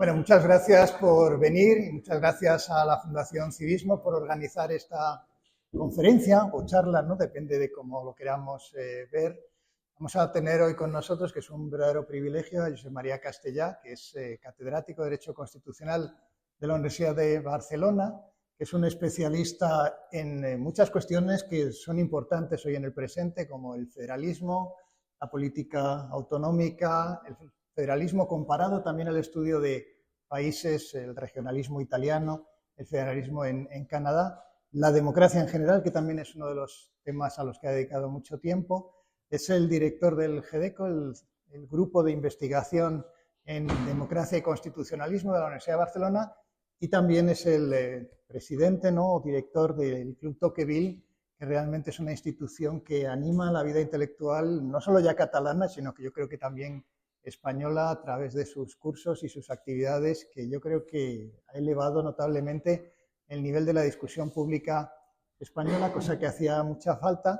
Bueno, muchas gracias por venir y muchas gracias a la Fundación Civismo por organizar esta conferencia o charla, ¿no? Depende de cómo lo queramos ver. Vamos a tener hoy con nosotros, que es un verdadero privilegio, a Josep María Castellà, que es catedrático de Derecho Constitucional de la Universidad de Barcelona, que es un especialista en muchas cuestiones que son importantes hoy en el presente, como el federalismo, la política autonómica, el federalismo comparado también al estudio de países, el regionalismo italiano, el federalismo en Canadá, la democracia en general, que también es uno de los temas a los que ha dedicado mucho tiempo. Es el director del GEDECO, el grupo de investigación en democracia y constitucionalismo de la Universidad de Barcelona, y también es el presidente, ¿no?, o director del Club Tocqueville, que realmente es una institución que anima la vida intelectual, no solo ya catalana, sino que yo creo que también española, a través de sus cursos y sus actividades, que yo creo que ha elevado notablemente el nivel de la discusión pública española, cosa que hacía mucha falta.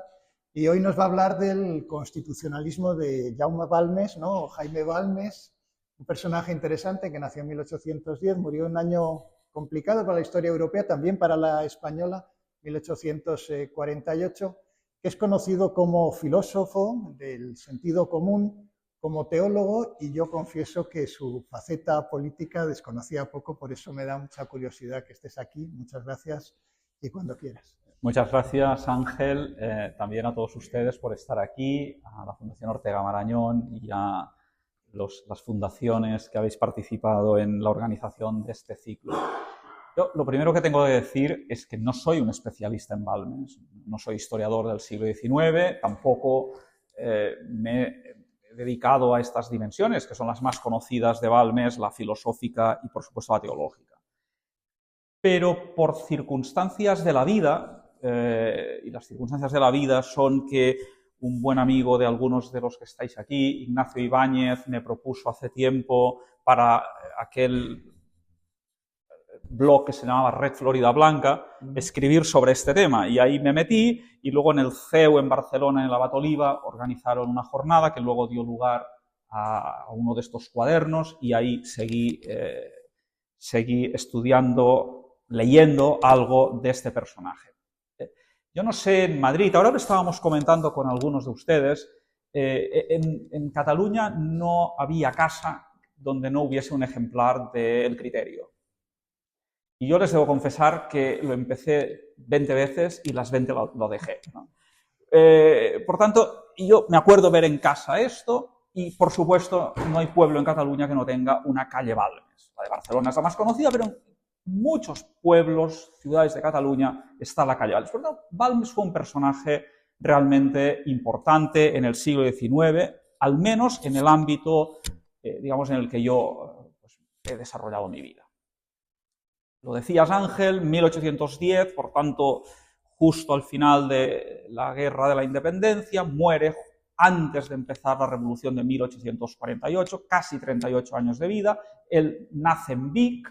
Y hoy nos va a hablar del constitucionalismo de Jaume Balmes, ¿no?, o Jaime Balmes, un personaje interesante que nació en 1810, murió en un año complicado para la historia europea, también para la española, 1848, que es conocido como filósofo del sentido común, como teólogo, y yo confieso que su faceta política desconocía poco, por eso me da mucha curiosidad que estés aquí. Muchas gracias y cuando quieras. Muchas gracias, Ángel, también a todos ustedes por estar aquí, a la Fundación Ortega Marañón y a las fundaciones que habéis participado en la organización de este ciclo. Yo lo primero que tengo que decir es que no soy un especialista en Balmes, no soy historiador del siglo XIX, tampoco me he dedicado a estas dimensiones, que son las más conocidas de Balmes, la filosófica y, por supuesto, la teológica. Pero por circunstancias de la vida, y las circunstancias de la vida son que un buen amigo de algunos de los que estáis aquí, Ignacio Ibáñez, me propuso hace tiempo para aquel blog que se llamaba Red Florida Blanca, escribir sobre este tema. Y ahí me metí, y luego en el CEU en Barcelona, en el Abat Oliva, organizaron una jornada que luego dio lugar a uno de estos cuadernos, y ahí seguí estudiando, leyendo algo de este personaje. Yo no sé, en Madrid, ahora lo estábamos comentando con algunos de ustedes, en Cataluña no había casa donde no hubiese un ejemplar del Criterio. Y yo les debo confesar que lo empecé 20 veces y las 20 lo dejé, ¿no? Por tanto, yo me acuerdo ver en casa esto y, por supuesto, no hay pueblo en Cataluña que no tenga una calle Balmes. La de Barcelona es la más conocida, pero en muchos pueblos, ciudades de Cataluña, está la calle Balmes. Por tanto, Balmes fue un personaje realmente importante en el siglo XIX, al menos en el ámbito, digamos, en el que yo he desarrollado mi vida. Lo decías, Ángel, 1810, por tanto, justo al final de la Guerra de la Independencia, muere antes de empezar la Revolución de 1848, casi 38 años de vida. Él nace en Vic,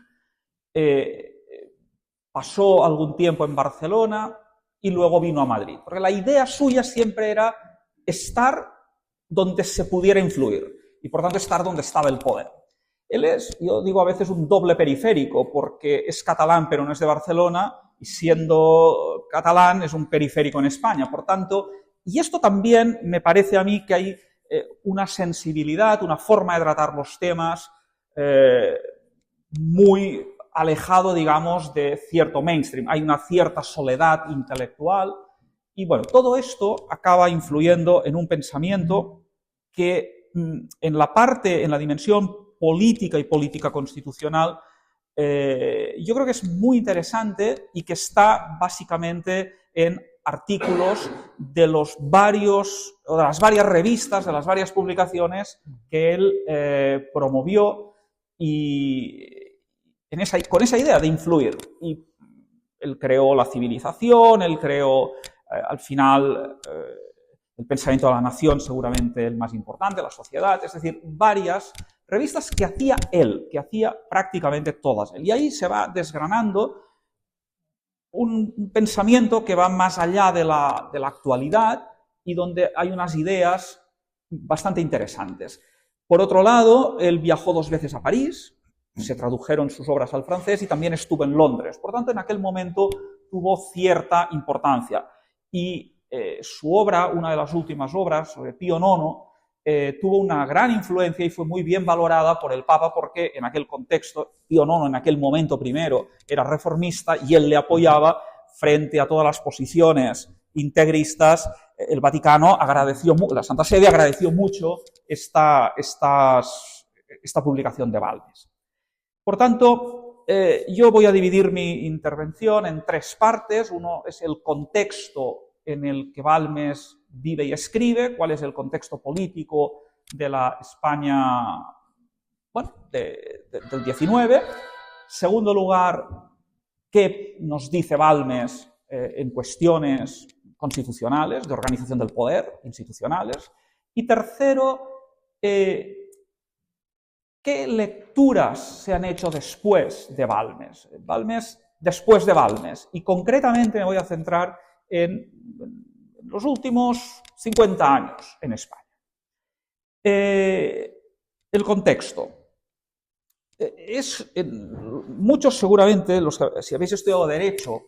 pasó algún tiempo en Barcelona y luego vino a Madrid. Porque la idea suya siempre era estar donde se pudiera influir y, por tanto, estar donde estaba el poder. Él es, yo digo a veces, un doble periférico, porque es catalán pero no es de Barcelona, y siendo catalán es un periférico en España. Por tanto, y esto también me parece a mí que hay una sensibilidad, una forma de tratar los temas muy alejado, digamos, de cierto mainstream. Hay una cierta soledad intelectual y, bueno, todo esto acaba influyendo en un pensamiento que en la dimensión política y política constitucional, yo creo que es muy interesante y que está básicamente en artículos de las varias revistas, de las varias publicaciones que él promovió y con esa idea de influir. Y él creó La Civilización, él creó al final el Pensamiento de la Nación, seguramente el más importante, La Sociedad, es decir, varias revistas que hacía él, que hacía prácticamente todas él. Y ahí se va desgranando un pensamiento que va más allá de la actualidad y donde hay unas ideas bastante interesantes. Por otro lado, él viajó 2 veces a París, se tradujeron sus obras al francés y también estuvo en Londres. Por tanto, en aquel momento tuvo cierta importancia. Y su obra, una de las últimas obras, sobre Pío IX, tuvo una gran influencia y fue muy bien valorada por el Papa porque en aquel contexto, Pío IX en aquel momento primero era reformista y él le apoyaba frente a todas las posiciones integristas. El Vaticano agradeció, la Santa Sede agradeció mucho esta publicación de Balmes. Por tanto, yo voy a dividir mi intervención en tres partes. Uno es el contexto en el que Balmes vive y escribe, cuál es el contexto político de la España, bueno, del 19. Segundo lugar, qué nos dice Balmes en cuestiones constitucionales, de organización del poder, institucionales. Y tercero, ¿qué lecturas se han hecho después de Balmes? Después de Balmes. Y concretamente me voy a centrar en los últimos 50 años en España. El contexto. Muchos seguramente, si habéis estudiado Derecho,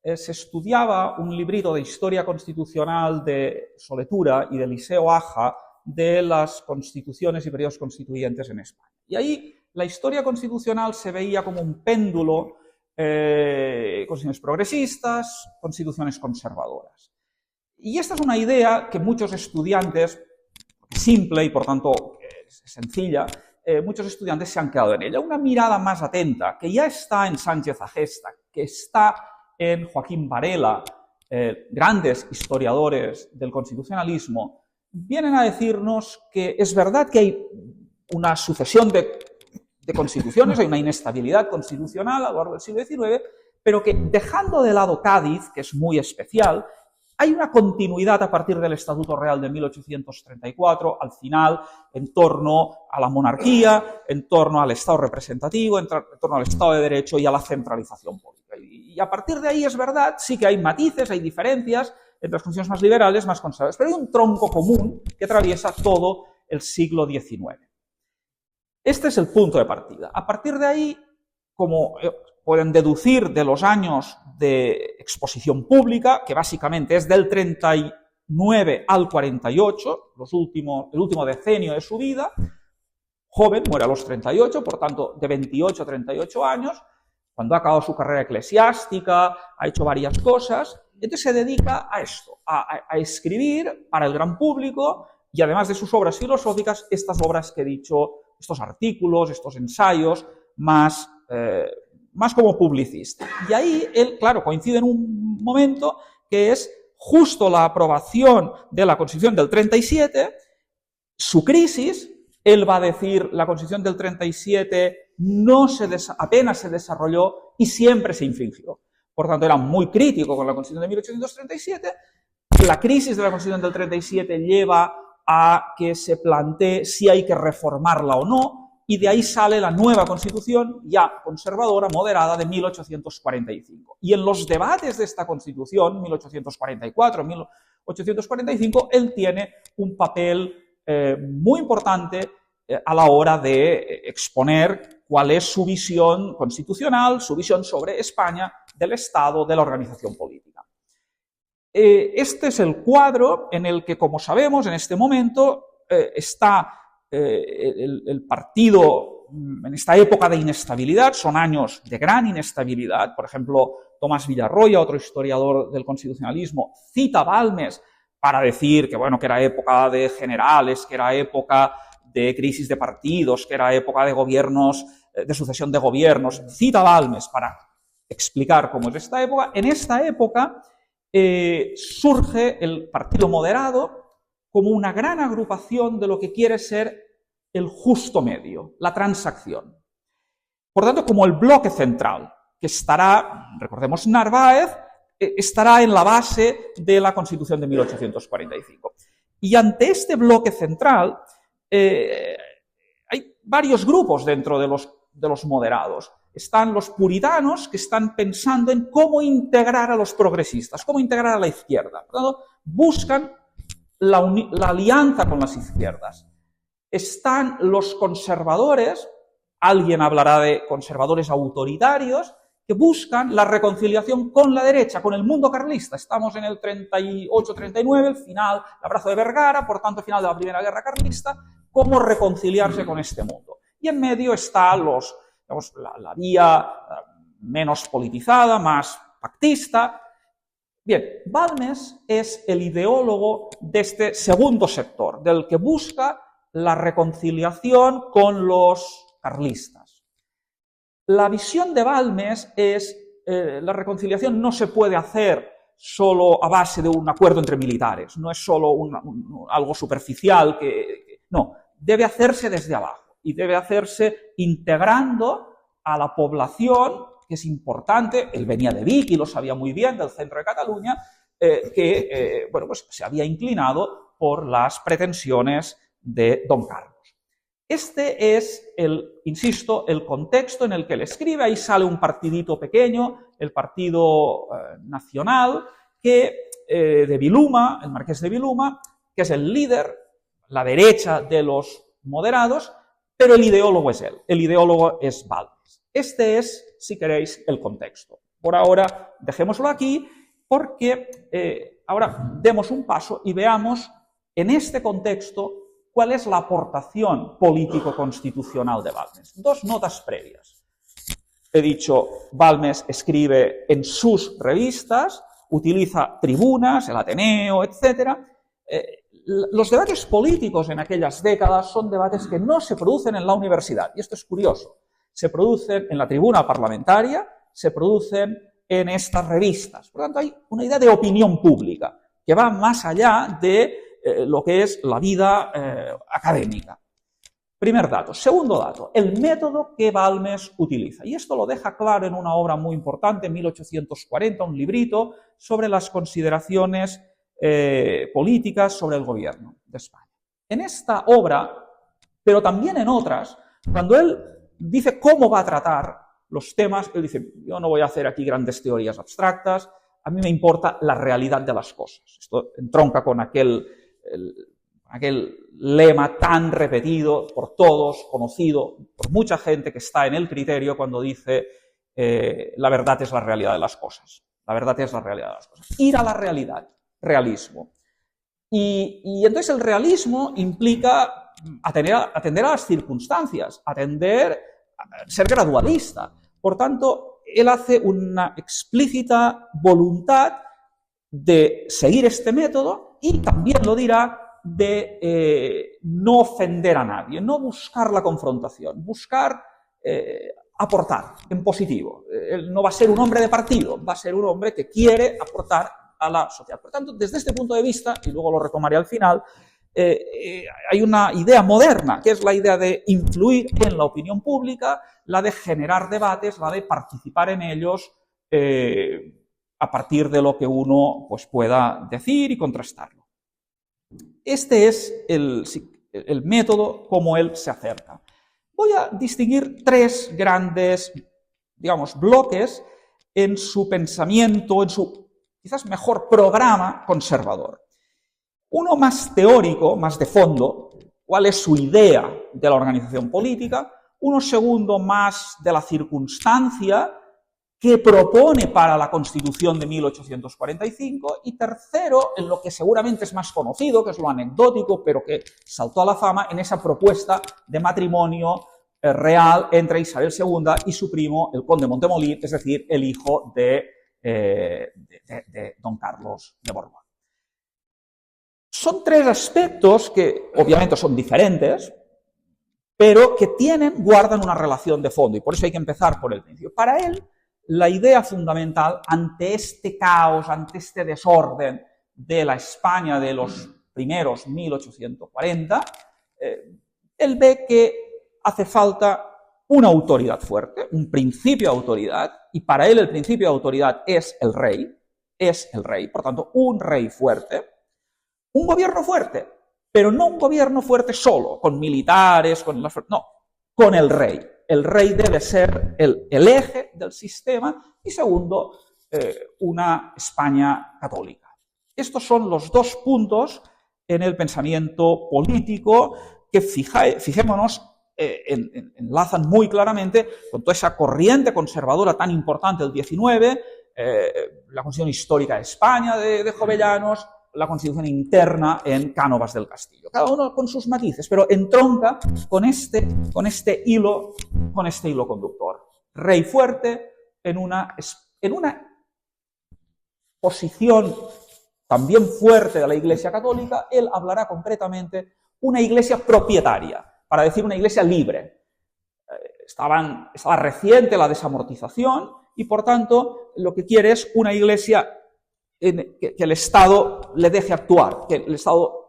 se estudiaba un librito de historia constitucional de Soletura y de Eliseo Aja de las constituciones y periodos constituyentes en España. Y ahí la historia constitucional se veía como un péndulo, constituciones progresistas, constituciones conservadoras. Y esta es una idea que muchos estudiantes, simple y por tanto sencilla, muchos estudiantes se han quedado en ella. Una mirada más atenta, que ya está en Sánchez Agesta, que está en Joaquín Varela, grandes historiadores del constitucionalismo, vienen a decirnos que es verdad que hay una sucesión de constituciones, hay una inestabilidad constitucional a lo largo del siglo XIX, pero que dejando de lado Cádiz, que es muy especial, hay una continuidad a partir del Estatuto Real de 1834, al final, en torno a la monarquía, en torno al Estado representativo, en torno al Estado de Derecho y a la centralización política. Y a partir de ahí es verdad, sí que hay matices, hay diferencias entre las constituciones más liberales, más conservadoras, pero hay un tronco común que atraviesa todo el siglo XIX. Este es el punto de partida. A partir de ahí, como pueden deducir de los años de exposición pública, que básicamente es del 39 al 48, el último decenio de su vida, joven, muere a los 38, por tanto, de 28 a 38 años, cuando ha acabado su carrera eclesiástica, ha hecho varias cosas, entonces se dedica a esto, a escribir para el gran público y además de sus obras filosóficas, estas obras que he dicho, estos artículos, estos ensayos, más como publicista. Y ahí él, claro, coincide en un momento que es justo la aprobación de la Constitución del 37, su crisis. Él va a decir, la Constitución del 37 apenas se desarrolló y siempre se infringió. Por tanto, era muy crítico con la Constitución de 1837. La crisis de la Constitución del 37 lleva a que se plantee si hay que reformarla o no, y de ahí sale la nueva Constitución, ya conservadora, moderada, de 1845. Y en los debates de esta Constitución, 1844, 1845, él tiene un papel muy importante a la hora de exponer cuál es su visión constitucional, su visión sobre España, del Estado, de la organización política. Este es el cuadro en el que, como sabemos, en este momento está el partido en esta época de inestabilidad. Son años de gran inestabilidad. Por ejemplo, Tomás Villarroya, otro historiador del constitucionalismo, cita a Balmes para decir que, bueno, que era época de generales, que era época de crisis de partidos, que era época de gobiernos, de sucesión de gobiernos. Cita a Balmes para explicar cómo es esta época. En esta época surge el Partido Moderado como una gran agrupación de lo que quiere ser el justo medio, la transacción. Por tanto, como el bloque central, que estará, recordemos, Narváez, estará en la base de la Constitución de 1845. Y ante este bloque central hay varios grupos dentro de los moderados. Están los puritanos, que están pensando en cómo integrar a los progresistas, cómo integrar a la izquierda. Por tanto, buscan la alianza con las izquierdas. Están los conservadores, alguien hablará de conservadores autoritarios que buscan la reconciliación con la derecha, con el mundo carlista. Estamos en el 38-39, el final, el abrazo de Vergara, por tanto, final de la Primera Guerra Carlista. ¿Cómo reconciliarse con este mundo? Y en medio está la vía menos politizada, más pactista. Bien, Balmes es el ideólogo de este segundo sector, del que busca la reconciliación con los carlistas. La visión de Balmes es la reconciliación no se puede hacer solo a base de un acuerdo entre militares, no es solo algo superficial, no, debe hacerse desde abajo y debe hacerse integrando a la población, que es importante. Él venía de Vic y lo sabía muy bien, del centro de Cataluña, bueno, pues se había inclinado por las pretensiones de Don Carlos. Este es, insisto, el contexto en el que él escribe. Ahí sale un partidito pequeño, el Partido Nacional, de Viluma, el Marqués de Viluma, que es el líder, la derecha de los moderados, pero el ideólogo es él, el ideólogo es Balmes. Este es, si queréis, el contexto. Por ahora, dejémoslo aquí, porque ahora demos un paso y veamos en este contexto cuál es la aportación político-constitucional de Balmes. Dos notas previas. He dicho, Balmes escribe en sus revistas, utiliza tribunas, el Ateneo, etc. Los debates políticos en aquellas décadas son debates que no se producen en la universidad, y esto es curioso. Se producen en la tribuna parlamentaria, se producen en estas revistas. Por lo tanto, hay una idea de opinión pública que va más allá de lo que es la vida académica. Primer dato. Segundo dato, el método que Balmes utiliza. Y esto lo deja claro en una obra muy importante, en 1840, un librito sobre las consideraciones políticas sobre el gobierno de España. En esta obra, pero también en otras, cuando él dice cómo va a tratar los temas, él dice, yo no voy a hacer aquí grandes teorías abstractas, a mí me importa la realidad de las cosas. Esto entronca con aquel lema tan repetido por todos, conocido por mucha gente que está en el criterio cuando dice la verdad es la realidad de las cosas. La verdad es la realidad de las cosas. Ir a la realidad, realismo. Y entonces el realismo implica atender a las circunstancias, ser gradualista. Por tanto, él hace una explícita voluntad de seguir este método y también lo dirá de no ofender a nadie, no buscar la confrontación, buscar aportar en positivo. Él no va a ser un hombre de partido, va a ser un hombre que quiere aportar a la sociedad. Por tanto, desde este punto de vista, y luego lo retomaré al final, hay una idea moderna, que es la idea de influir en la opinión pública, la de generar debates, la de participar en ellos a partir de lo que uno pues, pueda decir y contrastarlo. Este es el método como él se acerca. Voy a distinguir tres grandes, digamos, bloques en su pensamiento, en su quizás mejor programa conservador. Uno más teórico, más de fondo, cuál es su idea de la organización política. Uno segundo más de la circunstancia que propone para la Constitución de 1845. Y tercero, en lo que seguramente es más conocido, que es lo anecdótico, pero que saltó a la fama, en esa propuesta de matrimonio real entre Isabel II y su primo, el conde Montemolín, es decir, el hijo de Don Carlos de Borbón. Son tres aspectos que obviamente son diferentes, pero que guardan una relación de fondo, y por eso hay que empezar por el principio. Para él, la idea fundamental ante este caos, ante este desorden de la España de los primeros 1840, él ve que hace falta una autoridad fuerte, un principio de autoridad, y para él el principio de autoridad es el rey, por tanto, un rey fuerte, un gobierno fuerte, pero no un gobierno fuerte solo, con militares, no, con el rey. El rey debe ser el eje del sistema y segundo, una España católica. Estos son los dos puntos en el pensamiento político que, fijémonos, enlazan muy claramente con toda esa corriente conservadora tan importante del XIX, la Constitución Histórica de España de Jovellanos, la Constitución interna en Cánovas del Castillo. Cada uno con sus matices, pero entronca con este hilo conductor. Rey fuerte en una posición también fuerte de la Iglesia Católica. Él hablará concretamente una iglesia propietaria, para decir una iglesia libre. Estaba reciente la desamortización y, por tanto, lo que quiere es una iglesia que el Estado le deje actuar, que el Estado,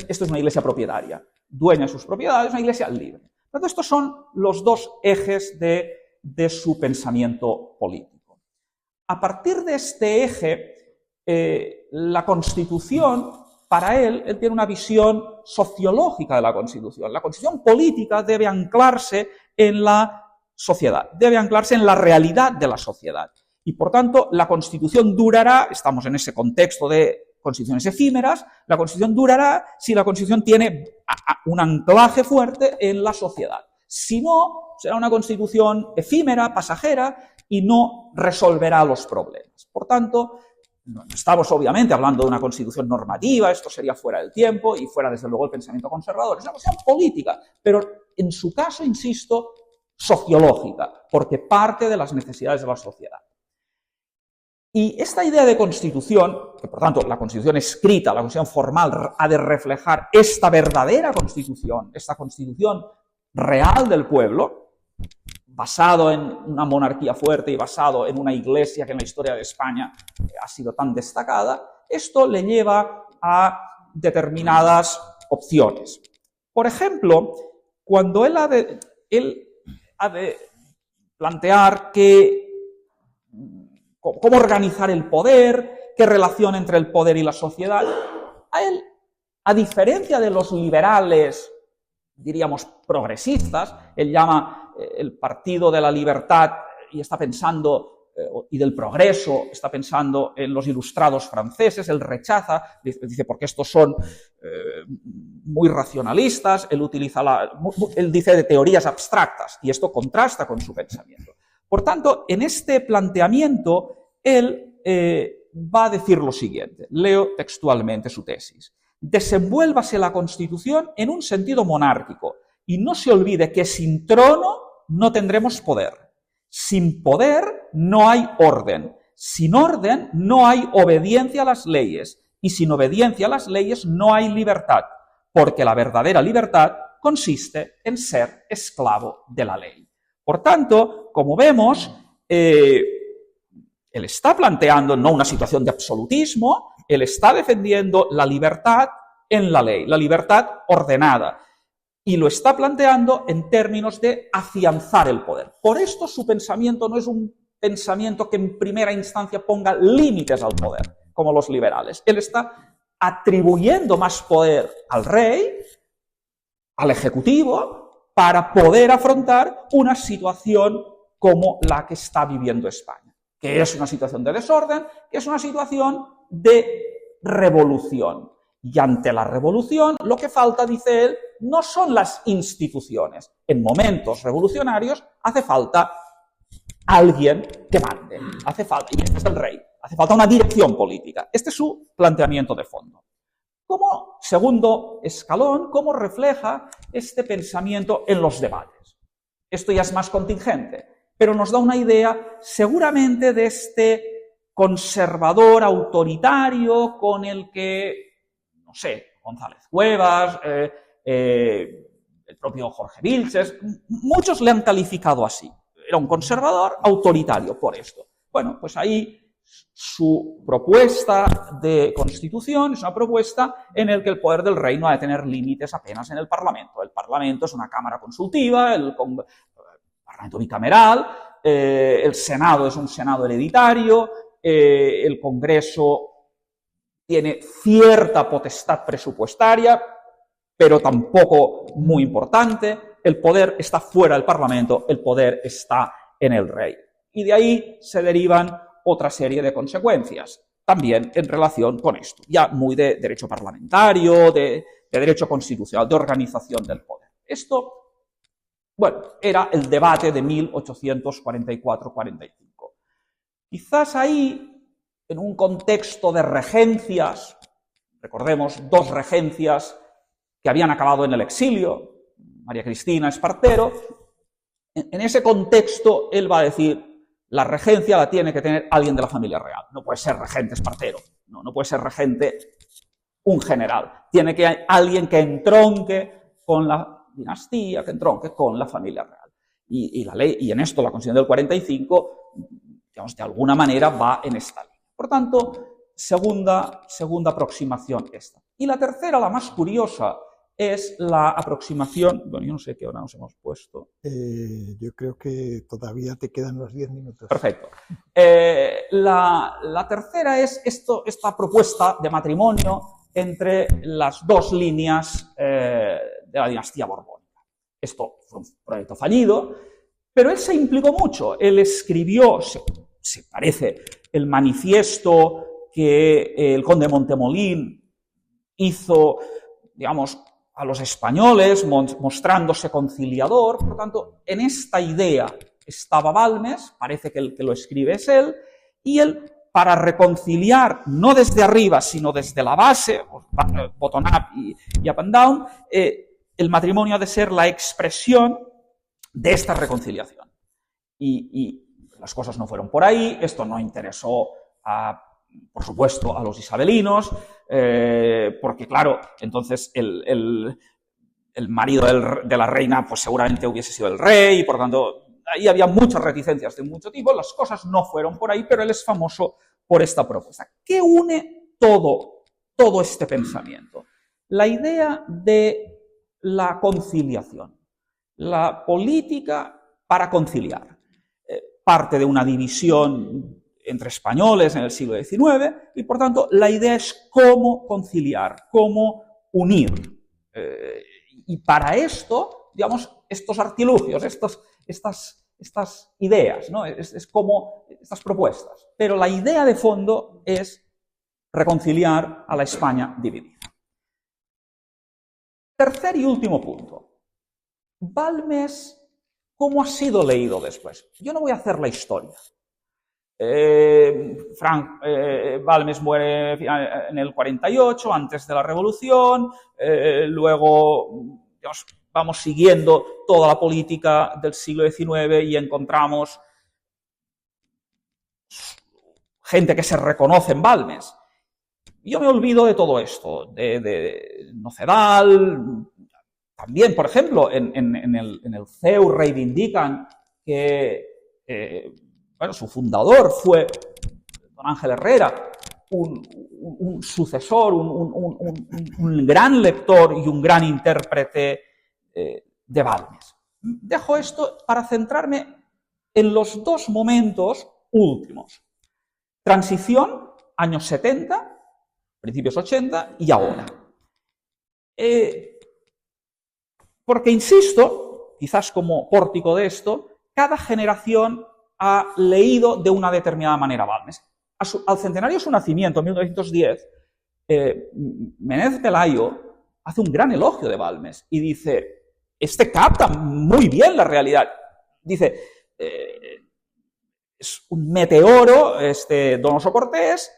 esto es una iglesia propietaria, dueña de sus propiedades, una iglesia libre. Por tanto, estos son los dos ejes de su pensamiento político. A partir de este eje, la Constitución, para él tiene una visión sociológica de la Constitución. La Constitución política debe anclarse en la sociedad, debe anclarse en la realidad de la sociedad. Y, por tanto, la Constitución durará, estamos en ese contexto de constituciones efímeras, la Constitución durará si la Constitución tiene un anclaje fuerte en la sociedad. Si no, será una Constitución efímera, pasajera, y no resolverá los problemas. Por tanto, no estamos obviamente hablando de una Constitución normativa, esto sería fuera del tiempo y fuera, desde luego, el pensamiento conservador. Es una cuestión política, pero en su caso, insisto, sociológica, porque parte de las necesidades de la sociedad. Y esta idea de Constitución, que por tanto la Constitución escrita, la Constitución formal, ha de reflejar esta verdadera Constitución, esta Constitución real del pueblo, basado en una monarquía fuerte y basado en una iglesia que en la historia de España ha sido tan destacada, esto le lleva a determinadas opciones. Por ejemplo, cuando él ha de plantear cómo organizar el poder, qué relación entre el poder y la sociedad, a él, a diferencia de los liberales, diríamos progresistas, él llama el Partido de la Libertad y está pensando, y del Progreso, está pensando en los ilustrados franceses, él rechaza, dice porque estos son muy racionalistas, él dice de teorías abstractas, y esto contrasta con su pensamiento. Por tanto, en este planteamiento, él va a decir lo siguiente, leo textualmente su tesis: desenvuélvase la Constitución en un sentido monárquico, y no se olvide que sin trono no tendremos poder. Sin poder no hay orden. Sin orden no hay obediencia a las leyes. Y sin obediencia a las leyes no hay libertad, porque la verdadera libertad consiste en ser esclavo de la ley. Por tanto, como vemos, él está planteando no una situación de absolutismo, él está defendiendo la libertad en la ley, la libertad ordenada. Y lo está planteando en términos de afianzar el poder. Por esto su pensamiento no es un pensamiento que en primera instancia ponga límites al poder, como los liberales. Él está atribuyendo más poder al rey, al ejecutivo, para poder afrontar una situación como la que está viviendo España, que es una situación de desorden, que es una situación de revolución. Y ante la revolución, lo que falta, dice él, no son las instituciones. En momentos revolucionarios hace falta alguien que mande. Hace falta, y este es el rey, hace falta una dirección política. Este es su planteamiento de fondo. Como segundo escalón, ¿cómo refleja este pensamiento en los debates? Esto ya es más contingente, pero nos da una idea seguramente de este conservador autoritario con el que, no sé, González Cuevas, el propio Jorge Vilches, muchos le han calificado así. Era un conservador autoritario por esto. Bueno, pues ahí su propuesta de constitución es una propuesta en la que el poder del rey no ha de tener límites apenas en el Parlamento. El Parlamento es una cámara consultiva, el Parlamento bicameral, el Senado es un Senado hereditario, el Congreso tiene cierta potestad presupuestaria, pero tampoco muy importante. El poder está fuera del Parlamento, el poder está en el rey. Y de ahí se derivan otra serie de consecuencias, también en relación con esto, ya muy de derecho parlamentario, de derecho constitucional, de organización del poder. Esto Bueno, era el debate de 1844-45. Quizás ahí, en un contexto de regencias, recordemos, 2 regencias que habían acabado en el exilio, María Cristina Espartero, en ese contexto él va a decir, la regencia la tiene que tener alguien de la familia real, no puede ser regente Espartero, no puede ser regente un general, tiene que haber alguien que entronque con la dinastía, que entronque con la familia real. Y la ley, y en esto la Constitución del 45, digamos, de alguna manera va en esta línea. Por tanto, segunda aproximación esta. Y la tercera, la más curiosa, es la aproximación... Bueno, yo no sé qué hora nos hemos puesto. Yo creo que todavía te quedan los 10 minutos. Perfecto. La tercera es esta propuesta de matrimonio entre las 2 líneas de la dinastía borbónica. Esto fue un proyecto fallido, pero él se implicó mucho. Él escribió, se parece, el manifiesto que el conde Montemolín hizo, digamos, a los españoles, mostrándose conciliador. Por lo tanto, en esta idea estaba Balmes, parece que el que lo escribe es él, y él, para reconciliar, no desde arriba, sino desde la base, bottom up y up and down, el matrimonio ha de ser la expresión de esta reconciliación. Y las cosas no fueron por ahí, esto no interesó, por supuesto, a los isabelinos, porque, claro, entonces el marido de la reina pues seguramente hubiese sido el rey, y por tanto ahí había muchas reticencias de mucho tipo, las cosas no fueron por ahí, pero él es famoso por esta propuesta. ¿Qué une todo este pensamiento? La idea de la conciliación, la política para conciliar. Parte de una división entre españoles en el siglo XIX, y por tanto la idea es cómo conciliar, cómo unir. Y para esto, digamos, estos artilugios, estas ideas, ¿no? Es como estas propuestas. Pero la idea de fondo es reconciliar a la España dividida. Tercer y último punto. Balmes, ¿cómo ha sido leído después? Yo no voy a hacer la historia. Balmes muere en el 48, antes de la Revolución, luego, digamos, vamos siguiendo toda la política del siglo XIX y encontramos gente que se reconoce en Balmes. Yo me olvido de todo esto, de Nocedal. También, por ejemplo, en el CEU reivindican que bueno, su fundador fue don Ángel Herrera, un sucesor, un gran lector y un gran intérprete de Balmes. Dejo esto para centrarme en los 2 momentos últimos. Transición, años 70, principios 80 y ahora. Porque, insisto, quizás como pórtico de esto, cada generación ha leído de una determinada manera Balmes. Al centenario de su nacimiento, en 1910, Menéndez Pelayo hace un gran elogio de Balmes y dice, capta muy bien la realidad. Dice, es un meteoro, Donoso Cortés,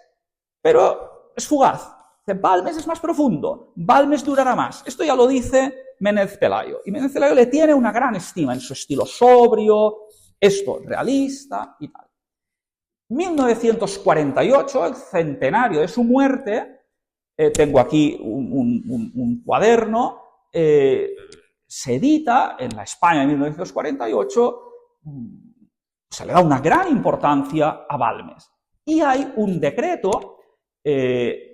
pero es fugaz. Balmes es más profundo, Balmes durará más. Esto ya lo dice Menéndez Pelayo. Y Menéndez Pelayo le tiene una gran estima en su estilo sobrio, realista y tal. 1948, el centenario de su muerte, tengo aquí un cuaderno, se edita en la España de 1948, se le da una gran importancia a Balmes. Y hay un decreto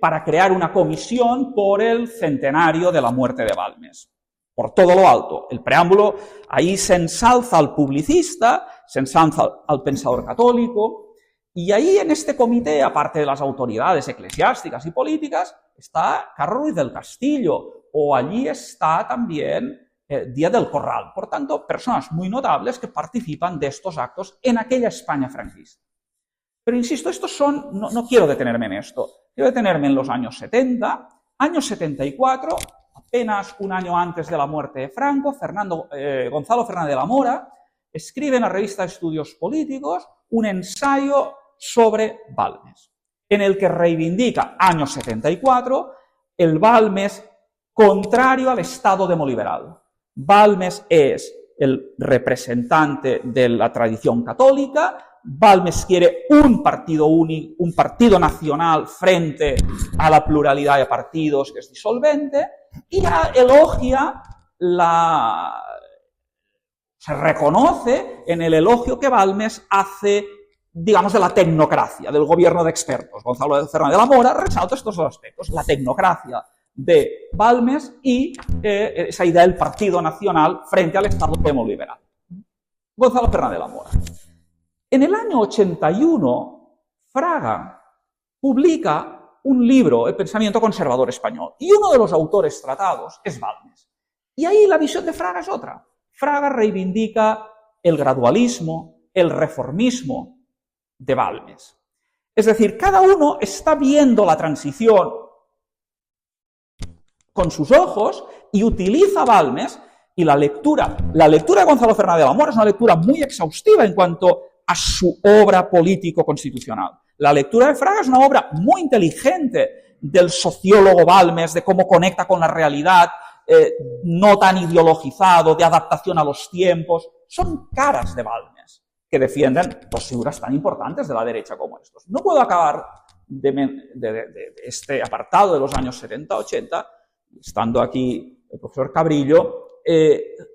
para crear una comisión por el centenario de la muerte de Balmes. Por todo lo alto. El preámbulo, ahí se ensalza al publicista, se ensalza al pensador católico, y ahí en este comité, aparte de las autoridades eclesiásticas y políticas, está Carlos Ruiz del Castillo, o allí está también Díaz del Corral. Por tanto, personas muy notables que participan de estos actos en aquella España franquista. Pero insisto, estos son, no quiero detenerme en esto, quiero detenerme en los años 70, años 74, apenas un año antes de la muerte de Franco, Gonzalo Fernández de la Mora escribe en la revista Estudios Políticos un ensayo sobre Balmes, en el que reivindica, año 74, el Balmes contrario al Estado demoliberal. Balmes es el representante de la tradición católica. Balmes quiere un partido único, un partido nacional frente a la pluralidad de partidos que es disolvente, y ya elogia se reconoce en el elogio que Balmes hace, digamos, de la tecnocracia, del gobierno de expertos. Gonzalo Fernández de la Mora resalta estos dos aspectos: la tecnocracia de Balmes y esa idea del partido nacional frente al Estado demoliberal. Gonzalo Fernández de la Mora. En el año 81, Fraga publica un libro, El pensamiento conservador español, y uno de los autores tratados es Balmes. Y ahí la visión de Fraga es otra. Fraga reivindica el gradualismo, el reformismo de Balmes. Es decir, cada uno está viendo la transición con sus ojos y utiliza Balmes, y la lectura de Gonzalo Fernández de la Mora es una lectura muy exhaustiva en cuanto a su obra político-constitucional. La lectura de Fraga es una obra muy inteligente del sociólogo Balmes, de cómo conecta con la realidad, no tan ideologizado, de adaptación a los tiempos. Son caras de Balmes que defienden dos figuras tan importantes de la derecha como estos. No puedo acabar de este apartado de los años 70-80, estando aquí el profesor Cabrillo,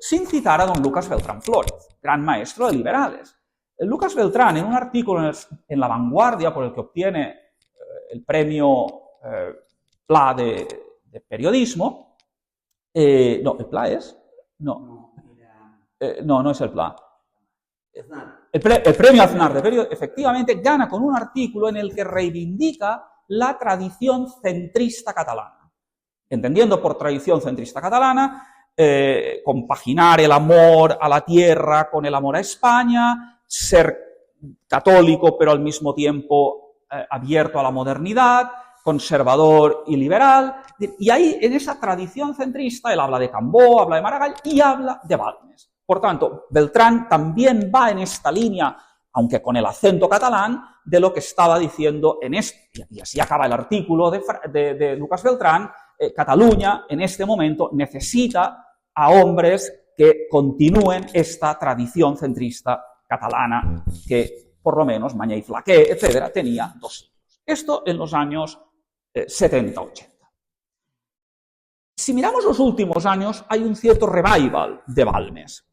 sin citar a don Lucas Beltrán Flórez, gran maestro de liberales. Lucas Beltrán, en un artículo en La Vanguardia, por el que obtiene el premio PLA de periodismo, no, ¿el PLA es? No, no es el PLA. El premio Aznar de periodismo, efectivamente, gana con un artículo en el que reivindica la tradición centrista catalana. Entendiendo por tradición centrista catalana, compaginar el amor a la tierra con el amor a España, ser católico pero al mismo tiempo abierto a la modernidad, conservador y liberal. Y ahí, en esa tradición centrista, él habla de Cambó, habla de Maragall y habla de Balmes. Por tanto, Beltrán también va en esta línea, aunque con el acento catalán, de lo que estaba diciendo en este, y así acaba el artículo de Lucas Beltrán. Cataluña, en este momento, necesita a hombres que continúen esta tradición centrista catalana que, por lo menos, Mañé y Flaqué, etcétera, tenía dos siglos. Esto en los años 70-80. Si miramos los últimos años, hay un cierto revival de Balmes.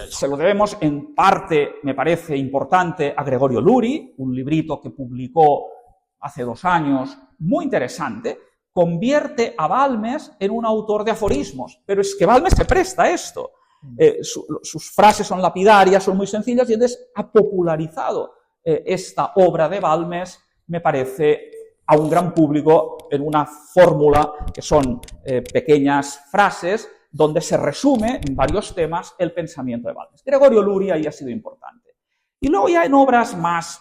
Se lo debemos en parte, me parece importante, a Gregorio Luri, un librito que publicó hace 2 años, muy interesante. Convierte a Balmes en un autor de aforismos, pero es que Balmes se presta a esto. Sus frases son lapidarias, son muy sencillas, y entonces ha popularizado esta obra de Balmes, me parece, a un gran público en una fórmula que son pequeñas frases donde se resume en varios temas el pensamiento de Balmes. Gregorio Luri ahí ha sido importante. Y luego ya en obras más,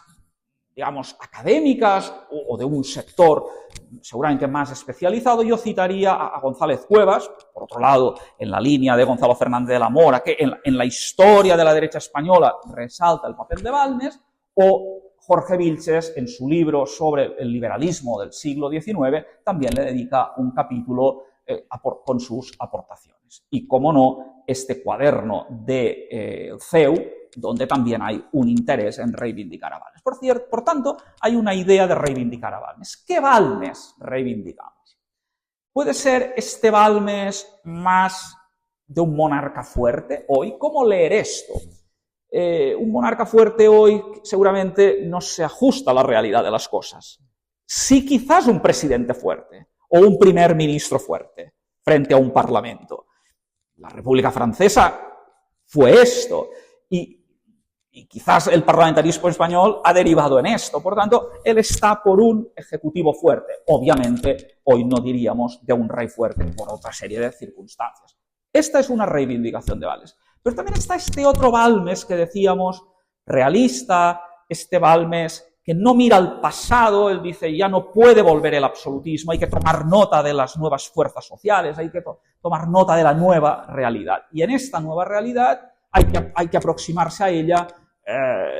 digamos, académicas o de un sector seguramente más especializado, yo citaría a González Cuevas, por otro lado, en la línea de Gonzalo Fernández de la Mora, que en la historia de la derecha española resalta el papel de Balmes, o Jorge Vilches, en su libro sobre el liberalismo del siglo XIX, también le dedica un capítulo con sus aportaciones. Y, como no, este cuaderno de CEU, donde también hay un interés en reivindicar a Balmes. Por tanto, hay una idea de reivindicar a Balmes. ¿Qué Balmes reivindicamos? ¿Puede ser este Balmes más de un monarca fuerte hoy? ¿Cómo leer esto? Un monarca fuerte hoy seguramente no se ajusta a la realidad de las cosas. Sí, quizás un presidente fuerte o un primer ministro fuerte frente a un parlamento. La República Francesa fue esto, y quizás el parlamentarismo español ha derivado en esto. Por tanto, él está por un ejecutivo fuerte. Obviamente, hoy no diríamos de un rey fuerte por otra serie de circunstancias. Esta es una reivindicación de Balmes. Pero también está este otro Balmes que decíamos realista, este Balmes que no mira al pasado. Él dice, ya no puede volver el absolutismo, hay que tomar nota de las nuevas fuerzas sociales, hay que tomar nota de la nueva realidad. Y en esta nueva realidad hay que aproximarse a ella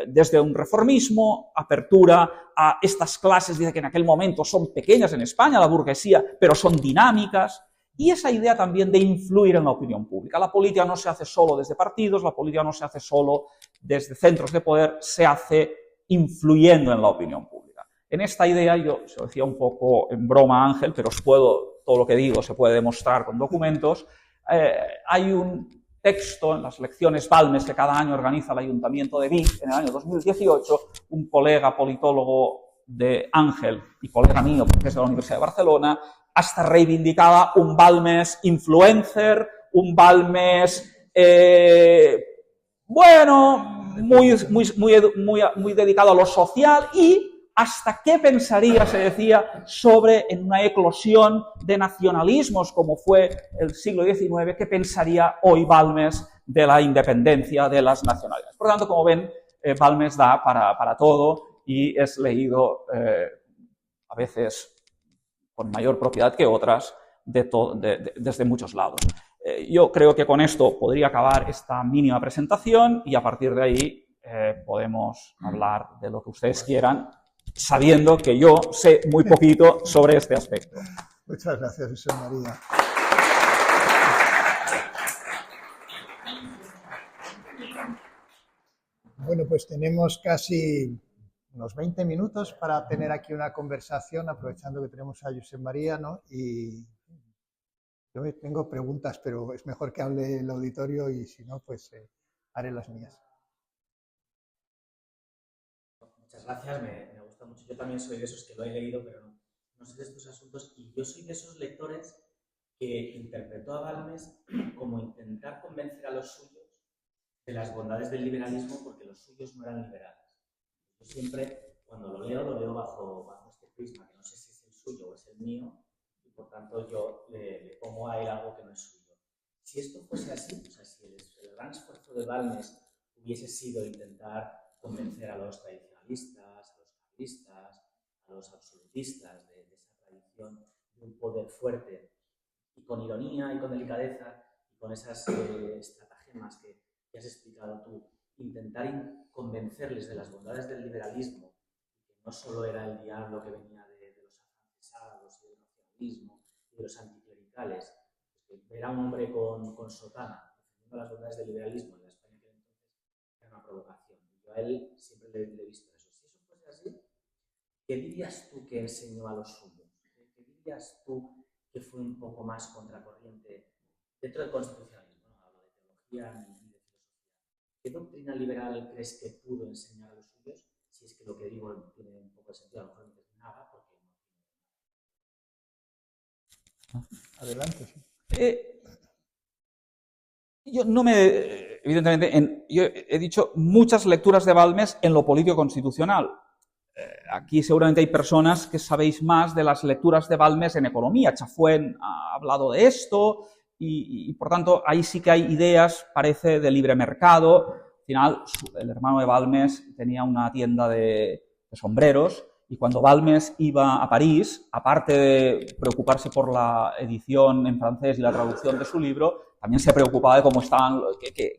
desde un reformismo, apertura a estas clases, dice que en aquel momento son pequeñas en España, la burguesía, pero son dinámicas, y esa idea también de influir en la opinión pública. La política no se hace solo desde partidos, la política no se hace solo desde centros de poder, se hace influyendo en la opinión pública. En esta idea, yo se lo decía un poco en broma a Ángel, pero todo lo que digo se puede demostrar con documentos, hay un texto en las lecciones Balmes que cada año organiza el Ayuntamiento de Vic en el año 2018, un colega politólogo de Ángel y colega mío, porque es de la Universidad de Barcelona, hasta reivindicaba un Balmes influencer, un Balmes, muy dedicado a lo social y hasta qué pensaría, se decía, sobre en una eclosión de nacionalismos como fue el siglo XIX, qué pensaría hoy Balmes de la independencia de las nacionalidades. Por lo tanto, como ven, Balmes da para todo y es leído a veces con mayor propiedad que otras desde muchos lados. Yo creo que con esto podría acabar esta mínima presentación y a partir de ahí podemos hablar de lo que ustedes quieran, sabiendo que yo sé muy poquito sobre este aspecto. Muchas gracias, José María. Bueno, pues tenemos casi unos 20 minutos para tener aquí una conversación, aprovechando que tenemos a José María, ¿no? Y yo tengo preguntas, pero es mejor que hable el auditorio y si no, pues haré las mías. Muchas gracias, me gusta mucho. Yo también soy de esos que lo he leído, pero no sé de estos asuntos. Y yo soy de esos lectores que interpretó a Balmes como intentar convencer a los suyos de las bondades del liberalismo porque los suyos no eran liberales. Yo siempre, cuando lo leo bajo este prisma, que no sé si es el suyo o es el mío, y por tanto yo le pongo a él algo que no es suyo. Si esto fuese así, o sea, si el gran esfuerzo de Balmes hubiese sido intentar convencer a los tradicionalistas, a los carlistas, a los absolutistas de esa tradición de un poder fuerte y con ironía y con delicadeza y con esas estratagemas que has explicado tú, intentar convencerles de las bondades del liberalismo, que no solo era el diablo que venía de los afrancesados y del nacionalismo y de los anticlericales, pues que ver a un hombre con sotana defendiendo las bondades del liberalismo en la España que entonces era una provocación. Yo a él siempre le he visto eso. Si eso fuese así, ¿qué dirías tú que enseñó a los suyos? ¿Qué dirías tú que fue un poco más contracorriente dentro del constitucionalismo? No hablo de teología ni de filosofía. ¿Qué doctrina liberal crees que pudo enseñar a los suyos? Si es que lo que digo tiene un poco de sentido, a lo mejor no tiene nada, porque no. Adelante, sí. Yo no me... Evidentemente, yo he dicho muchas lecturas de Balmes en lo político constitucional. Aquí seguramente hay personas que sabéis más de las lecturas de Balmes en economía. Chafuen ha hablado de esto y por tanto, ahí sí que hay ideas, parece, de libre mercado. Al final, el hermano de Balmes tenía una tienda de sombreros y cuando Balmes iba a París, aparte de preocuparse por la edición en francés y la traducción de su libro, también se preocupaba de cómo estaban,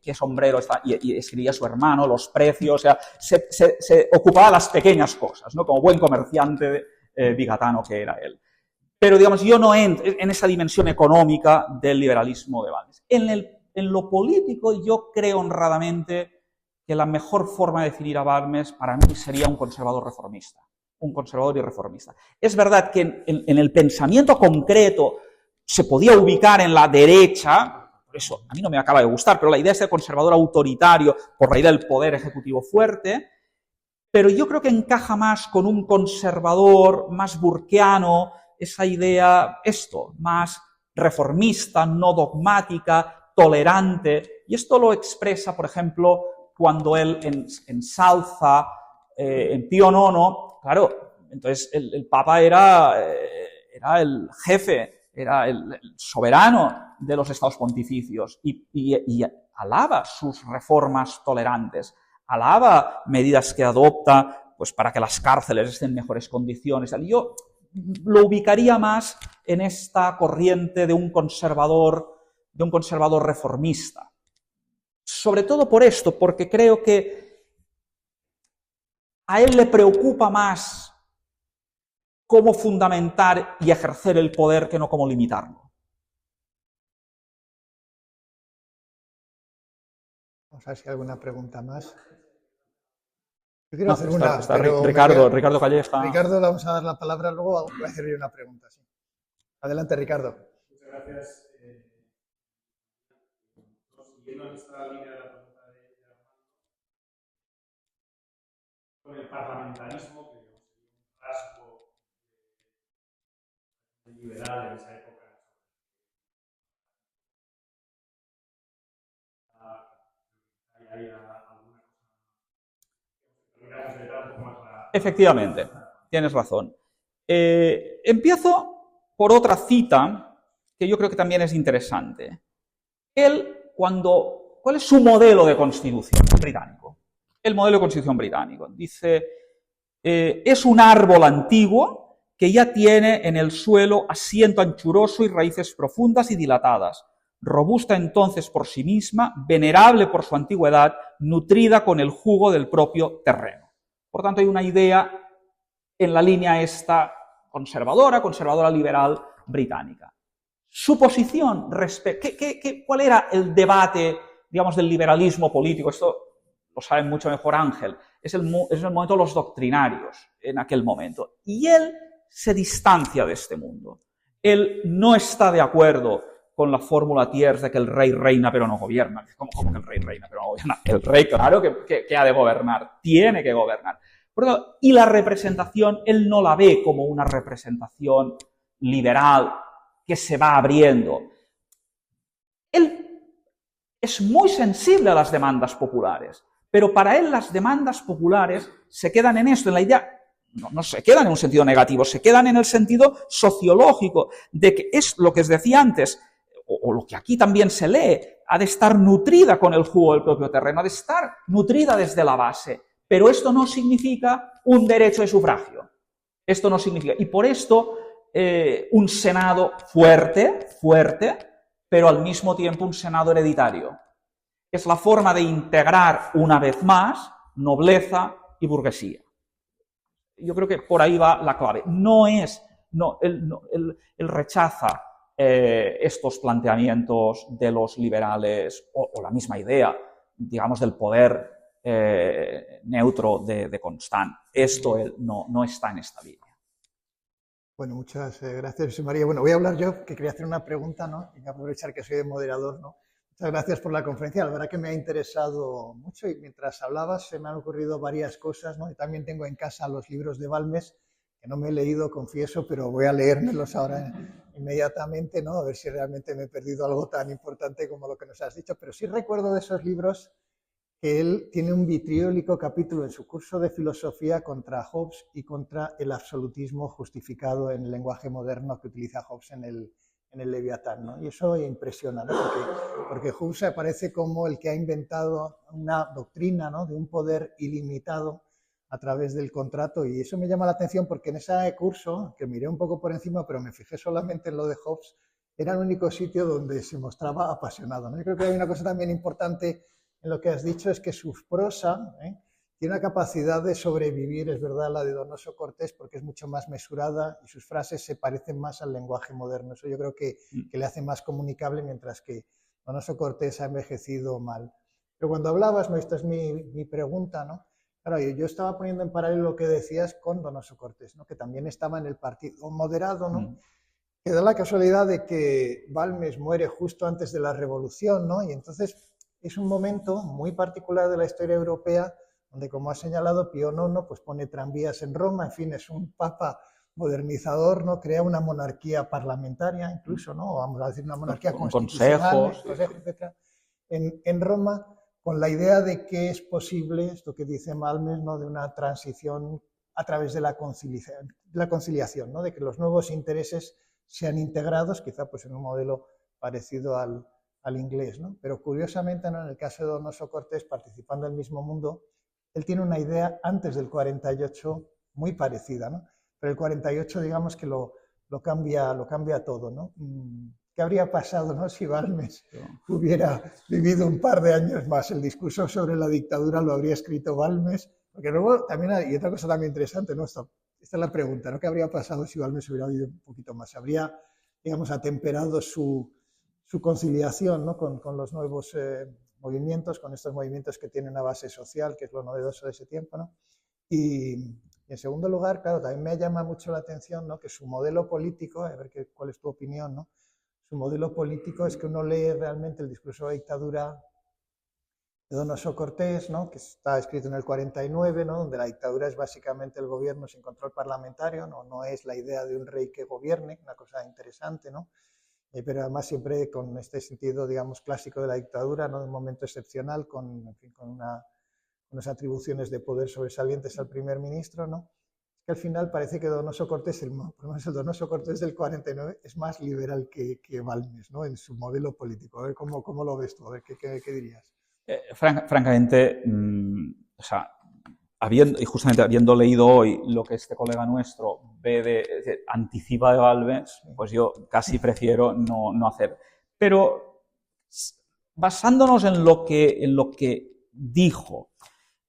qué sombrero está, y escribía a su hermano, los precios, o sea, se ocupaba de las pequeñas cosas, ¿no? Como buen comerciante vigatano que era él. Pero, digamos, yo no entro en esa dimensión económica del liberalismo de Balmes. En lo político, yo creo honradamente que la mejor forma de definir a Balmes para mí sería un conservador reformista. Un conservador y reformista. Es verdad que en el pensamiento concreto se podía ubicar en la derecha. Eso a mí no me acaba de gustar, pero la idea es de conservador autoritario por la idea del poder ejecutivo fuerte, pero yo creo que encaja más con un conservador más burkeano, esa idea, más reformista, no dogmática, tolerante, y esto lo expresa, por ejemplo, cuando él ensalza en Pío IX, claro, entonces el Papa era el jefe, era el soberano de los estados pontificios y alaba sus reformas tolerantes, alaba medidas que adopta pues para que las cárceles estén en mejores condiciones. Yo lo ubicaría más en esta corriente de un conservador reformista. Sobre todo por esto, porque creo que a él le preocupa más cómo fundamentar y ejercer el poder que no cómo limitarlo. Vamos a ver si hay alguna pregunta más. Yo quiero hacer está, una, está pero Ricardo Calleja. Ricardo, le vamos a dar la palabra luego. Voy a hacer yo una pregunta. Sí. Adelante, Ricardo. Muchas gracias. Siguiendo esta línea de la pregunta de Armando, con el parlamentarismo, que digamos, sería un rasgo liberal en esa época. ¿Hay alguna cosa? Efectivamente, tienes razón. Empiezo por otra cita que yo creo que también es interesante. ¿Cuál es su modelo de constitución británico? El modelo de constitución británico. Dice, es un árbol antiguo que ya tiene en el suelo asiento anchuroso y raíces profundas y dilatadas, robusta entonces por sí misma, venerable por su antigüedad, nutrida con el jugo del propio terreno. Por tanto, hay una idea en la línea esta conservadora liberal británica. Su posición ¿cuál era el debate, digamos, del liberalismo político? Esto lo sabe mucho mejor Ángel. Es el momento de los doctrinarios en aquel momento. Y él se distancia de este mundo. Él no está de acuerdo con la fórmula Thiers de que el rey reina pero no gobierna. ¿Cómo que el rey reina pero no gobierna? El rey, claro que ha de gobernar, tiene que gobernar. Y la representación, él no la ve como una representación liberal que se va abriendo. Él es muy sensible a las demandas populares, pero para él las demandas populares se quedan en esto, en la idea, no se quedan en un sentido negativo, se quedan en el sentido sociológico, de que es lo que os decía antes, o lo que aquí también se lee, ha de estar nutrida con el jugo del propio terreno, ha de estar nutrida desde la base, pero esto no significa un derecho de sufragio, esto no significa, y por esto un Senado fuerte, pero al mismo tiempo un Senado hereditario. Es la forma de integrar una vez más nobleza y burguesía. Yo creo que por ahí va la clave. Él rechaza estos planteamientos de los liberales o la misma idea, digamos, del poder neutro de Constant. Esto él no está en esta línea. Bueno, muchas gracias, José María. Bueno, voy a hablar yo, que quería hacer una pregunta, ¿no? Y aprovechar que soy el moderador, ¿no? Muchas gracias por la conferencia, la verdad que me ha interesado mucho y mientras hablabas se me han ocurrido varias cosas, ¿no? Y también tengo en casa los libros de Balmes, que no me he leído, confieso, pero voy a leérmelos ahora inmediatamente, ¿no? A ver si realmente me he perdido algo tan importante como lo que nos has dicho, pero sí recuerdo de esos libros que él tiene un vitriólico capítulo en su curso de filosofía contra Hobbes y contra el absolutismo justificado en el lenguaje moderno que utiliza Hobbes en el Leviatán, ¿no? Y eso impresiona, ¿no? Porque Hobbes aparece como el que ha inventado una doctrina, ¿no? De un poder ilimitado a través del contrato, y eso me llama la atención porque en ese curso, que miré un poco por encima, pero me fijé solamente en lo de Hobbes, era el único sitio donde se mostraba apasionado, ¿no? Yo creo que hay una cosa también importante en lo que has dicho, es que su prosa tiene una capacidad de sobrevivir, es verdad, la de Donoso Cortés, porque es mucho más mesurada y sus frases se parecen más al lenguaje moderno. Eso yo creo que le hace más comunicable, mientras que Donoso Cortés ha envejecido mal. Pero cuando hablabas, ¿no? Esta es mi pregunta, ¿no? Claro, yo estaba poniendo en paralelo lo que decías con Donoso Cortés, ¿no? Que también estaba en el partido moderado, ¿no? Que da la casualidad de que Balmes muere justo antes de la Revolución, ¿no? Y entonces es un momento muy particular de la historia europea donde, como ha señalado, Pío IX pues pone tranvías en Roma, en fin, es un papa modernizador, ¿no? Crea una monarquía parlamentaria incluso, ¿no? Vamos a decir una monarquía constitucional, consejos, etc. En Roma, con la idea de que es posible, esto que dice Balmes, ¿no? De una transición a través de la conciliación, ¿no? De que los nuevos intereses sean integrados, quizá pues en un modelo parecido al inglés, ¿no? Pero curiosamente, ¿no? En el caso de Donoso Cortés, participando del mismo mundo, él tiene una idea antes del 48 muy parecida, ¿no? Pero el 48 digamos que lo cambia todo, ¿no? ¿Qué habría pasado, ¿no?, si Balmes hubiera vivido un par de años más? El discurso sobre la dictadura lo habría escrito Balmes, porque luego también hay otra cosa también interesante, ¿no? Esta es la pregunta, ¿no? ¿Qué habría pasado si Balmes hubiera vivido un poquito más? ¿Habría, digamos, atemperado su conciliación, ¿no?, con los nuevos movimientos, con estos movimientos que tienen una base social, que es lo novedoso de ese tiempo, ¿no? Y en segundo lugar, claro, también me llama mucho la atención, ¿no?, que su modelo político, a ver cuál es tu opinión, ¿no? Su modelo político es que uno lee realmente el discurso de dictadura de Donoso Cortés, ¿no?, que está escrito en el 49, ¿no?, donde la dictadura es básicamente el gobierno sin control parlamentario, no es la idea de un rey que gobierne, una cosa interesante, ¿no? Pero además siempre con este sentido, digamos, clásico de la dictadura, ¿no?, de un momento excepcional, en fin, con unas atribuciones de poder sobresalientes al primer ministro, ¿no? Que al final parece que Donoso Cortés, por lo menos el Donoso Cortés del 49, es más liberal que Balmes, ¿no?, en su modelo político. A ver cómo lo ves tú, a ver qué dirías. Francamente, o sea, y justamente habiendo leído hoy lo que este colega nuestro ve anticipa de Balmes, pues yo casi prefiero no hacer. Pero basándonos en lo que dijo,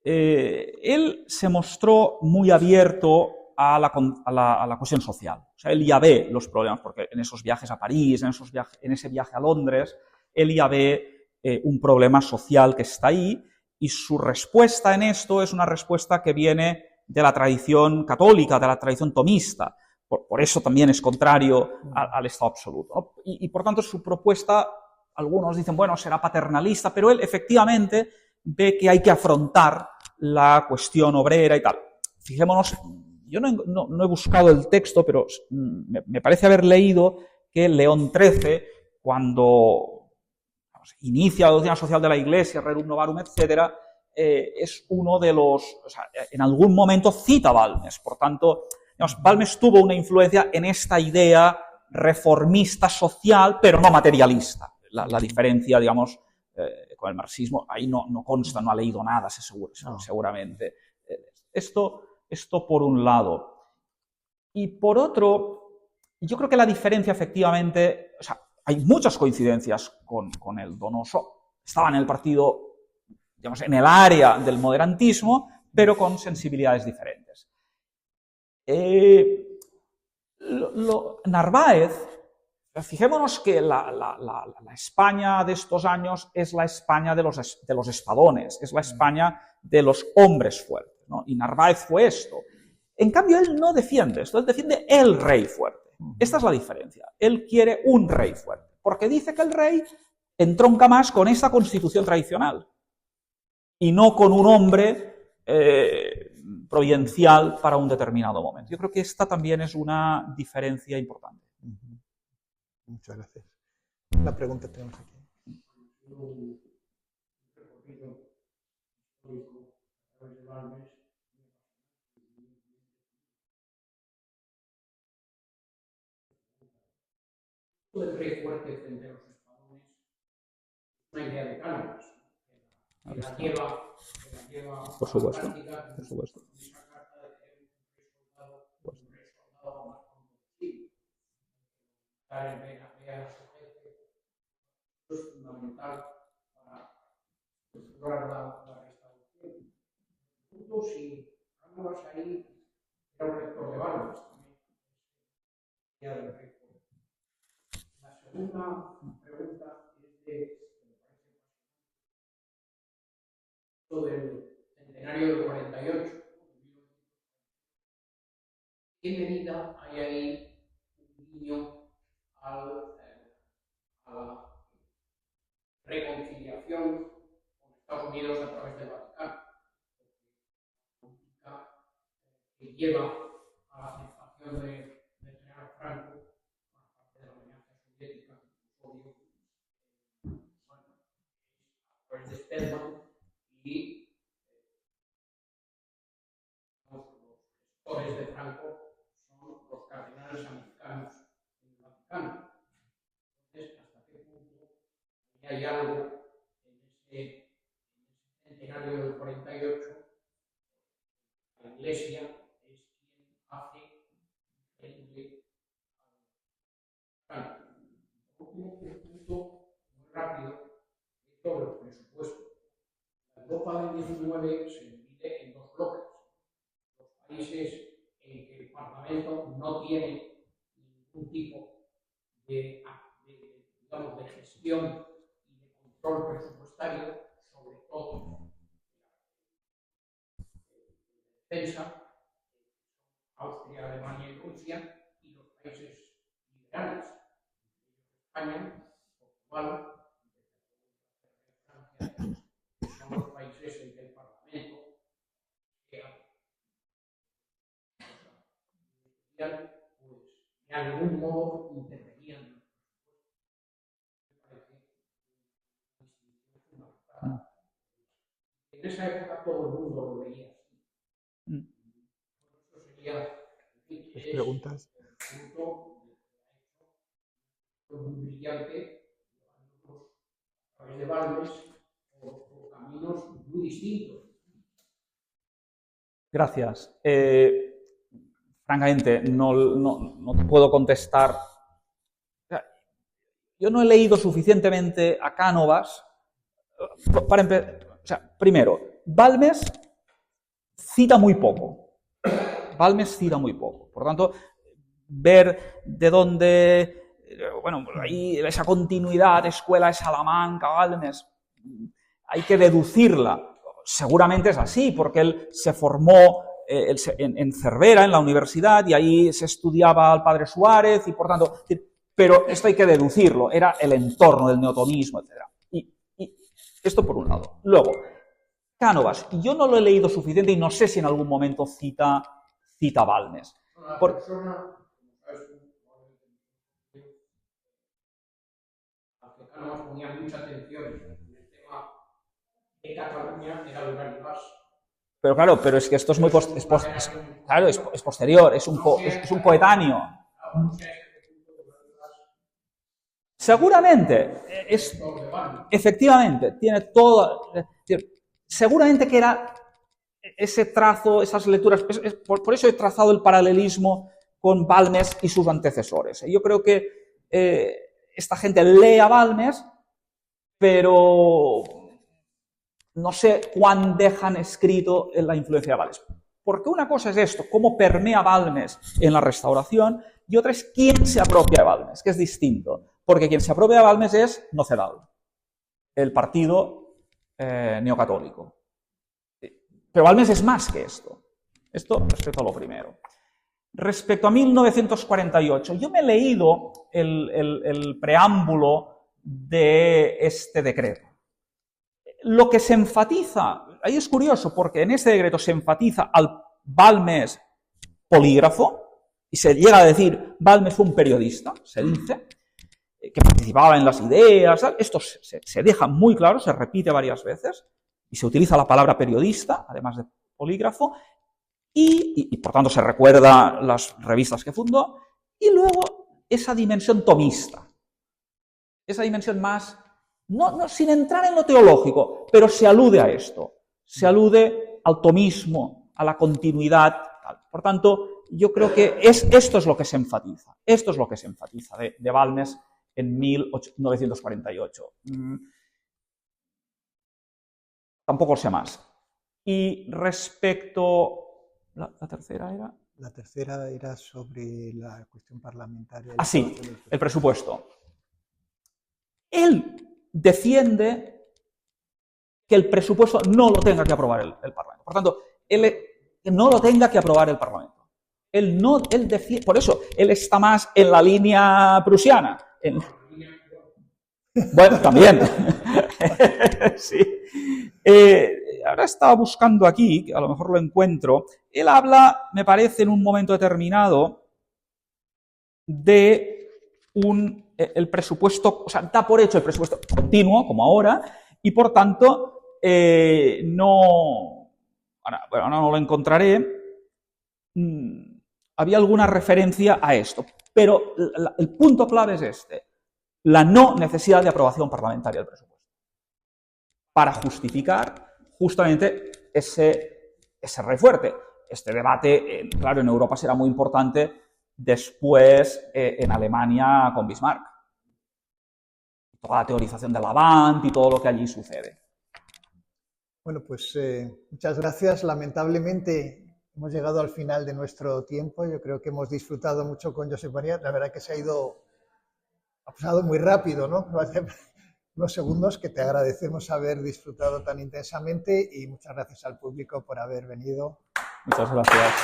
él se mostró muy abierto a la cuestión social. O sea, él ya ve los problemas, porque en esos viajes a París, en ese viaje a Londres, él ya ve un problema social que está ahí, y su respuesta en esto es una respuesta que viene de la tradición católica, de la tradición tomista. Por eso también es contrario al Estado absoluto, ¿no? Y por tanto su propuesta, algunos dicen, bueno, será paternalista, pero él efectivamente ve que hay que afrontar la cuestión obrera y tal. Fijémonos, yo no he buscado el texto, pero me parece haber leído que León XIII, cuando inicia la doctrina social de la Iglesia, Rerum Novarum, etc., es uno de los... O sea, en algún momento cita Balmes. Por tanto, digamos, Balmes tuvo una influencia en esta idea reformista social, pero no materialista. La diferencia, digamos, con el marxismo, ahí no consta, no ha leído nada, seguramente. Esto por un lado. Y por otro, yo creo que la diferencia efectivamente... O sea, hay muchas coincidencias con el Donoso. Estaba en el partido, digamos, en el área del moderantismo, pero con sensibilidades diferentes. Narváez, fijémonos que la España de estos años es la España de los espadones, es la España de los hombres fuertes, ¿no? Y Narváez fue esto. En cambio, él no defiende esto, él defiende el rey fuerte. Esta es la diferencia. Él quiere un rey fuerte, porque dice que el rey entronca más con esta constitución tradicional y no con un hombre providencial para un determinado momento. Yo creo que esta también es una diferencia importante. Muchas gracias. La pregunta tenemos aquí. El rey fuerte frente a los espadones, una idea de Cánovas, que la lleva por supuesto, a la práctica, por supuesto. esa carta de que un rey soldado más competitivo. Dar el vea a su jefe, eso es fundamental para lograr la restauración. Punto si Cánovas ahí era un lector de Balmes también, ya del rey fuerte. La segunda pregunta es del centenario del 48. ¿Qué medida hay ahí un guiño a la reconciliación con Estados Unidos a través del Vaticano? Que lleva a la aceptación del general Franco por parte de la amenaza soviética, obvio, bueno, a través de Spellman y los gestores de Franco son los cardenales americanos en el Vaticano. Entonces, ¿hasta qué punto hay algo en ese centenario del 48 Iglesia es quien hace diferente. Un punto muy rápido es sobre el presupuesto. La Europa del 19 se divide en dos bloques. Los países en que el Parlamento no tiene ningún tipo de gestión y de control presupuestario, sobre todo defensa, Austria, Alemania y Rusia, y los países liberales, España, Portugal, Francia, que son los países en que el Parlamento pues de algún modo intervenían. Me parece una distinción fundamental. En esa época todo el mundo lo veía así. Eso sería preguntas. El punto muy brillante, a través de Balmes, por caminos muy distintos. Gracias. Francamente, no te puedo contestar. Yo no he leído suficientemente a Cánovas para empezar. O sea, primero, Balmes cita muy poco. Balmes cita muy poco. Por tanto, ver de dónde, bueno, ahí esa continuidad de escuela de Salamanca, Balmes, hay que deducirla. Seguramente es así, porque él se formó en Cervera, en la universidad, y ahí se estudiaba al padre Suárez, y por tanto, pero esto hay que deducirlo, era el entorno del neotomismo, etc. Y esto por un lado. Luego, Cánovas, yo no lo he leído suficiente y no sé si en algún momento cita Balmes. La persona, a que Cánovas ponía mucha atención en el tema de Cataluña era Duran y Bas. Pero claro, pero es que esto es muy es posterior, es un coetáneo. Seguramente, efectivamente, tiene todo. Seguramente que era ese trazo, esas lecturas. Por eso he trazado el paralelismo con Balmes y sus antecesores. Yo creo que esta gente lee a Balmes, pero no sé cuán dejan escrito en la influencia de Balmes. Porque una cosa es esto, cómo permea Balmes en la Restauración, y otra es quién se apropia de Balmes, que es distinto. Porque quien se apropia de Balmes es Nocedal, el partido neocatólico. Pero Balmes es más que esto. Esto respecto a lo primero. Respecto a 1948, yo me he leído el preámbulo de este decreto. Lo que se enfatiza, ahí es curioso, porque en este decreto se enfatiza al Balmes polígrafo, y se llega a decir, Balmes fue un periodista, se dice, que participaba en las ideas, ¿sabes? Esto se deja muy claro, se repite varias veces, y se utiliza la palabra periodista, además de polígrafo, y por tanto se recuerda las revistas que fundó, y luego esa dimensión tomista, esa dimensión más, no sin entrar en lo teológico, pero se alude a esto, se alude al tomismo, a la continuidad, tal. Por tanto, yo creo que esto es lo que se enfatiza, de Balmes en 1948. Tampoco sé más. Y respecto... ¿La tercera era? La tercera era sobre la cuestión parlamentaria. Sí, el presupuesto. Él defiende que el presupuesto no lo tenga que aprobar el Parlamento. Por tanto, él no lo tenga que aprobar el Parlamento. Él defiende, por eso, él está más en la línea prusiana. Bueno, también. Sí. Ahora estaba buscando aquí, que a lo mejor lo encuentro. Él habla, me parece, en un momento determinado, de el presupuesto, o sea, da por hecho el presupuesto continuo, como ahora, y por tanto, ahora no lo encontraré. Había alguna referencia a esto, pero el punto clave es este: la no necesidad de aprobación parlamentaria del presupuesto, para justificar justamente ese rey fuerte. este debate, claro, en Europa será muy importante después en Alemania con Bismarck. Toda la teorización de Lavant y todo lo que allí sucede. Bueno, pues muchas gracias. Lamentablemente hemos llegado al final de nuestro tiempo. Yo creo que hemos disfrutado mucho con Josep María. La verdad que ha pasado muy rápido, ¿no? Hace unos segundos que te agradecemos haber disfrutado tan intensamente y muchas gracias al público por haber venido. Muchas gracias.